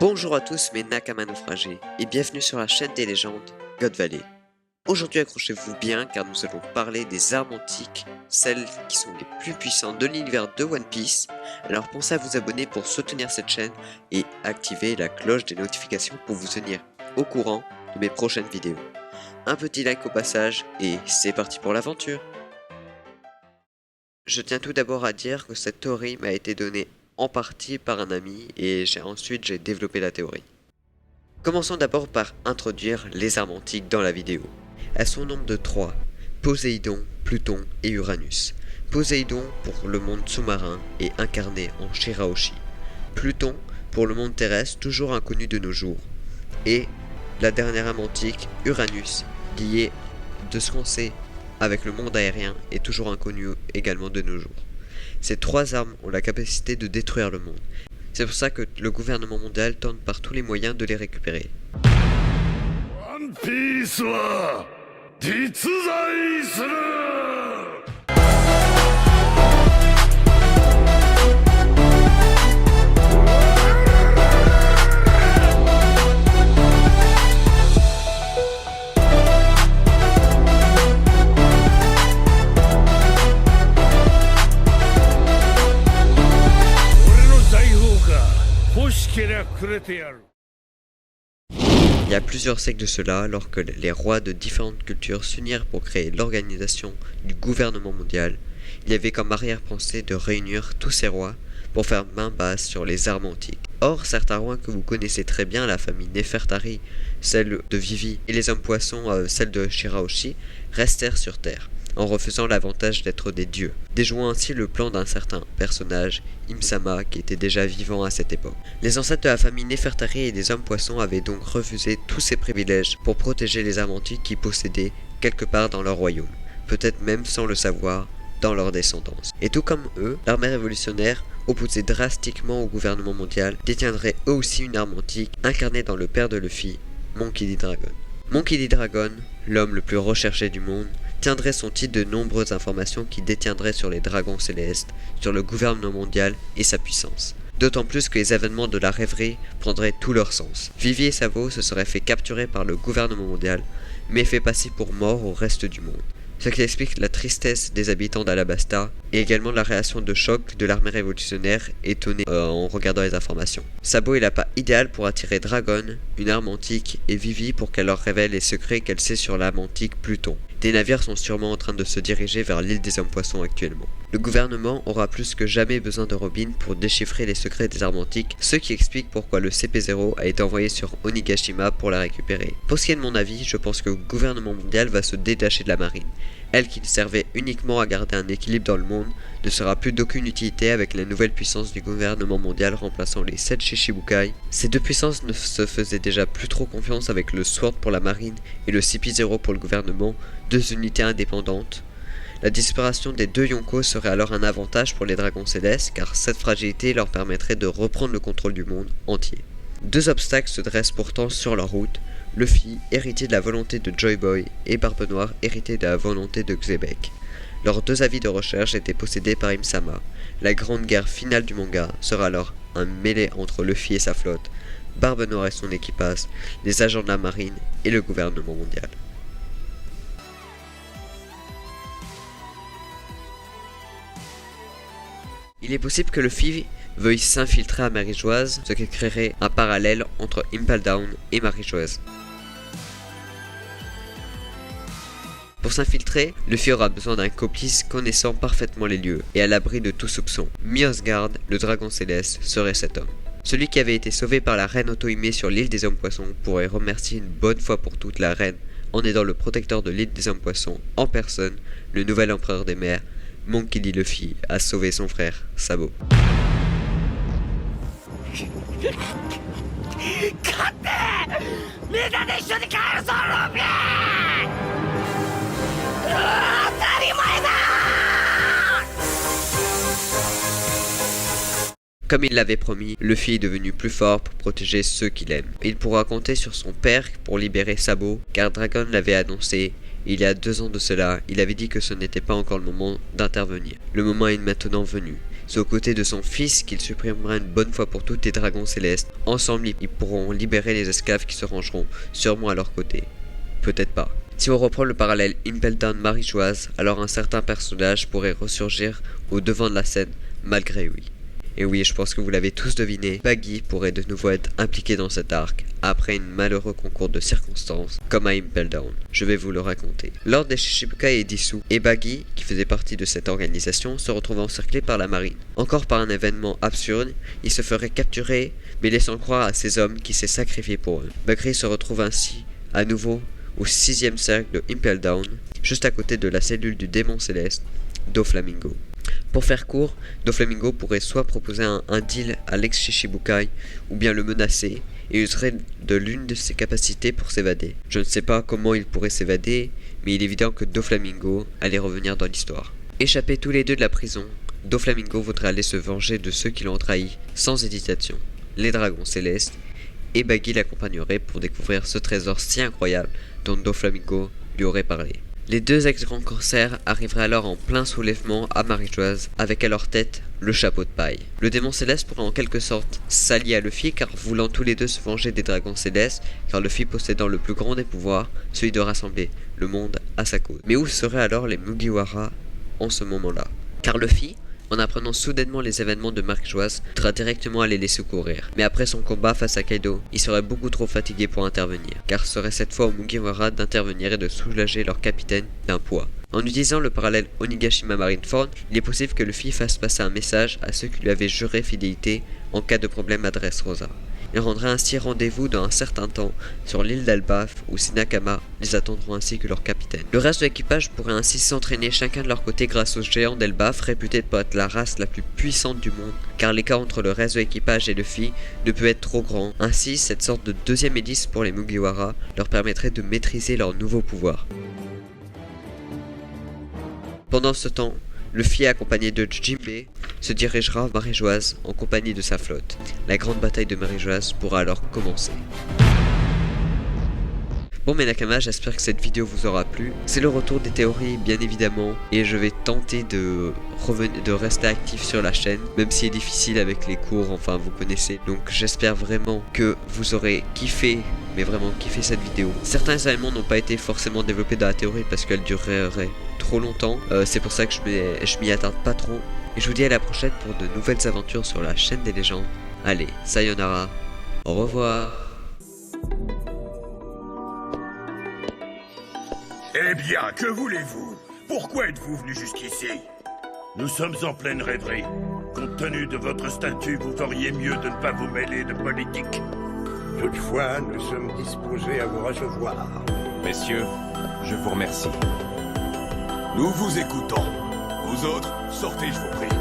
Bonjour à tous mes Nakama naufragés et bienvenue sur la chaîne des légendes God Valley. Aujourd'hui accrochez-vous bien car nous allons parler des armes antiques, celles qui sont les plus puissantes de l'univers de One Piece. Alors pensez à vous abonner pour soutenir cette chaîne et activer la cloche des notifications pour vous tenir au courant de mes prochaines vidéos. Un petit like au passage et c'est parti pour l'aventure. Je tiens tout d'abord à dire que cette théorie m'a été donnée en partie par un ami et ensuite j'ai développé la théorie. Commençons d'abord par introduire les armes antiques dans la vidéo. Elles sont au nombre de 3, Poséidon, Pluton et Uranus. Poséidon pour le monde sous-marin et incarné en Shirahoshi. Pluton pour le monde terrestre toujours inconnu de nos jours. Et la dernière arme antique, Uranus, liée de ce qu'on sait avec le monde aérien et toujours inconnu également de nos jours. Ces 3 armes ont la capacité de détruire le monde. C'est pour ça que le gouvernement mondial tente par tous les moyens de les récupérer. One Piece wa jitsuzai suru! けりゃくれてやる。 Il y a plusieurs siècles de cela, lorsque les rois de différentes cultures s'unirent pour créer l'organisation du gouvernement mondial, il y avait comme arrière-pensée de réunir tous ces rois pour faire main basse sur les armes antiques. Or, certains rois que vous connaissez très bien, la famille Nefertari, celle de Vivi, et les hommes poissons, celle de Shirahoshi, restèrent sur Terre, en refusant l'avantage d'être des dieux, déjouant ainsi le plan d'un certain personnage, Im-sama, qui était déjà vivant à cette époque. Les ancêtres de la famille Nefertari et des hommes poissons avaient donc refusé tous ces privilèges pour protéger les armes antiques qu'ils possédaient quelque part dans leur royaume, peut-être même sans le savoir, dans leur descendance. Et tout comme eux, l'armée révolutionnaire, opposée drastiquement au gouvernement mondial, détiendrait eux aussi une arme antique incarnée dans le père de Luffy, Monkey D. Dragon. Monkey D. Dragon, l'homme le plus recherché du monde, tiendrait son titre de nombreuses informations qui détiendraient sur les dragons célestes, sur le gouvernement mondial et sa puissance. D'autant plus que les événements de la rêverie prendraient tout leur sens. Vivi et Sabo se seraient fait capturer par le gouvernement mondial, mais fait passer pour morts au reste du monde. Ce qui explique la tristesse des habitants d'Alabasta et également la réaction de choc de l'armée révolutionnaire étonnée en regardant les informations. Sabo est l'appât idéal pour attirer Dragon, une arme antique, et Vivi pour qu'elle leur révèle les secrets qu'elle sait sur l'arme antique Pluton. Des navires sont sûrement en train de se diriger vers l'île des hommes poissons actuellement. Le gouvernement aura plus que jamais besoin de Robin pour déchiffrer les secrets des armes antiques, ce qui explique pourquoi le CP0 a été envoyé sur Onigashima pour la récupérer. Pour ce qui est de mon avis, je pense que le gouvernement mondial va se détacher de la marine. Elle qui servait uniquement à garder un équilibre dans le monde ne sera plus d'aucune utilité avec la nouvelle puissance du gouvernement mondial remplaçant les 7 Shichibukai. Ces deux puissances ne se faisaient déjà plus trop confiance avec le SWORD pour la marine et le CP0 pour le gouvernement, 2 unités indépendantes. La disparition des 2 Yonko serait alors un avantage pour les dragons célestes car cette fragilité leur permettrait de reprendre le contrôle du monde entier. 2 obstacles se dressent pourtant sur leur route. Luffy, héritier de la volonté de Joy Boy, et Barbe Noire, héritier de la volonté de Xebec. Leurs 2 avis de recherche étaient possédés par Im-sama. La grande guerre finale du manga sera alors un mêlé entre Luffy et sa flotte, Barbe Noire et son équipage, les agents de la marine et le gouvernement mondial. Il est possible que Luffy veuille s'infiltrer à Marie-Joise, ce qui créerait un parallèle entre Impel Down et Marie-Joise. Pour s'infiltrer, Luffy aura besoin d'un complice connaissant parfaitement les lieux et à l'abri de tout soupçon. Myosgard, le dragon céleste, serait cet homme. Celui qui avait été sauvé par la reine Otohime sur l'île des hommes poissons pourrait remercier une bonne fois pour toutes la reine en aidant le protecteur de l'île des hommes poissons en personne, le nouvel empereur des mers, Monkey D. Luffy, à sauver son frère, Sabo. Comme il l'avait promis, Luffy est devenu plus fort pour protéger ceux qu'il aime. Il pourra compter sur son père pour libérer Sabo, car Dragon l'avait annoncé. Il y a 2 ans de cela, il avait dit que ce n'était pas encore le moment d'intervenir. Le moment est maintenant venu. C'est aux côtés de son fils qu'il supprimera une bonne fois pour toutes les dragons célestes. Ensemble, ils pourront libérer les esclaves qui se rangeront sûrement à leur côté. Peut-être pas. Si on reprend le parallèle Impel Down maréchoise, alors un certain personnage pourrait ressurgir au devant de la scène malgré lui. Et oui, je pense que vous l'avez tous deviné, Baggy pourrait de nouveau être impliqué dans cet arc, après un malheureux concours de circonstances, comme à Impel Down. Je vais vous le raconter. L'ordre des Shichibukai est dissous, et Baggy, qui faisait partie de cette organisation, se retrouve encerclé par la marine. Encore par un événement absurde, il se ferait capturer, mais laissant croire à ces hommes qu'il s'est sacrifié pour eux. Baggy se retrouve ainsi, à nouveau, au 6e cercle de Impel Down, juste à côté de la cellule du démon céleste, Doflamingo. Pour faire court, Doflamingo pourrait soit proposer un deal à l'ex-Shichibukai, ou bien le menacer, et userait de l'une de ses capacités pour s'évader. Je ne sais pas comment il pourrait s'évader, mais il est évident que Doflamingo allait revenir dans l'histoire. Échappés tous les deux de la prison, Doflamingo voudrait aller se venger de ceux qui l'ont trahi, sans hésitation, les dragons célestes, et Baggy l'accompagnerait pour découvrir ce trésor si incroyable dont Doflamingo lui aurait parlé. Les deux ex-grands corsaires arriveraient alors en plein soulèvement à Maréchoise, avec à leur tête le chapeau de paille. Le démon céleste pourrait en quelque sorte s'allier à Luffy, car voulant tous les deux se venger des dragons célestes, car Luffy possédant le plus grand des pouvoirs, celui de rassembler le monde à sa cause. Mais où seraient alors les Mugiwara en ce moment-là? Car Luffy, en apprenant soudainement les événements de Maréchoise, voudra directement aller les secourir. Mais après son combat face à Kaido, il serait beaucoup trop fatigué pour intervenir, car ce serait cette fois aux Mugiwara d'intervenir et de soulager leur capitaine d'un poids. En utilisant le parallèle Onigashima Marineford, il est possible que Luffy fasse passer un message à ceux qui lui avaient juré fidélité en cas de problème à Dressrosa. Il rendra ainsi rendez-vous dans un certain temps sur l'île d'Albaf où ses Nakama les attendront ainsi que leur capitaine. Le reste de l'équipage pourrait ainsi s'entraîner chacun de leur côté grâce aux géants d'Elbaf réputés pour être la race la plus puissante du monde, car l'écart entre le reste de l'équipage et Luffy ne peut être trop grand. Ainsi, cette sorte de deuxième hélice pour les Mugiwara leur permettrait de maîtriser leur nouveau pouvoir. Pendant ce temps, Luffy, accompagné de Jinbe, se dirigera à Maréchoise en compagnie de sa flotte. La grande bataille de Maréchoise pourra alors commencer. Bon mes Nakama, j'espère que cette vidéo vous aura plu. C'est le retour des théories bien évidemment, et je vais tenter de rester actif sur la chaîne, même si c'est difficile avec les cours, enfin vous connaissez. Donc j'espère vraiment que vous aurez kiffé, mais vraiment kiffé cette vidéo. Certains éléments n'ont pas été forcément développés dans la théorie parce qu'elle durerait trop longtemps. C'est pour ça que je m'y attarde pas trop. Et je vous dis à la prochaine pour de nouvelles aventures sur la chaîne des légendes. Allez, sayonara, au revoir. Eh bien, que voulez-vous? Pourquoi êtes-vous venu jusqu'ici? Nous sommes en pleine rêverie. Compte tenu de votre statut, vous feriez mieux de ne pas vous mêler de politique. Toutefois, nous sommes disposés à vous recevoir. Messieurs, je vous remercie. Nous vous écoutons. Vous autres, sortez, je vous prie.